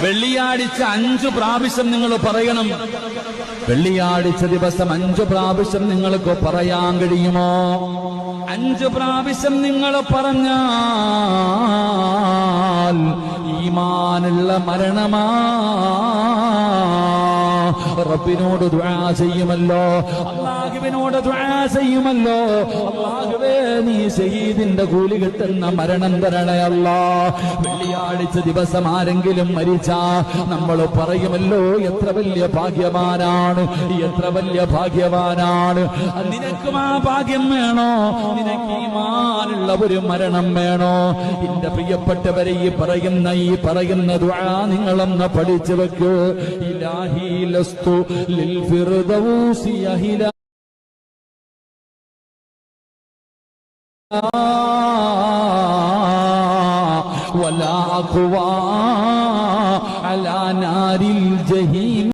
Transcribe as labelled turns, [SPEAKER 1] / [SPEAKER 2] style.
[SPEAKER 1] വെള്ളിയാഴ്ച 5 പ്രാവശ്യം നിങ്ങൾ പറയണം. വെള്ളിയാഴ്ച ദിവസം 5 പ്രാവശ്യം നിങ്ങൾക്ക് പറയാൻ കഴിയുമോ? 5 പ്രാവശ്യം നിങ്ങൾ പറഞ്ഞാൽ ഈമാനുള്ള മരണമാ. റബ്ബിനോട് ദുആ ചെയ്യുമല്ലോ, അല്ലാഹുവിനോട് ദുആ ചെയ്യുമല്ലോ. അല്ലാഹുവേ, നീ ശഹീദിന്റെ കൂലി കിട്ടുന്ന മരണം തരണേ അല്ലാ. വെള്ളിയാഴ്ച ദിവസം ആരെങ്കിലും മരിച്ചാ നമ്മൾ പറയുമല്ലോ, എത്ര വലിയ ഭാഗ്യവാനാണ്, എത്ര വലിയ ഭാഗ്യവാനാണ്. നിനക്കും ആ ഭാഗ്യം വേണോ? നിനക്ക് ഈമാനുള്ള ഒരു മരണം വേണോ? എന്റെ പ്രിയപ്പെട്ടവരെ, ഈ പറയുന്ന ദുആ നിങ്ങളൊന്ന് പഠിച്ചു വെക്ക്. ഇലാഹി ലസ്തു ലിൽ ഫിർദൗസി അഹില വലാ അഖ്വാ അലാ നാരിൽ ജഹീം.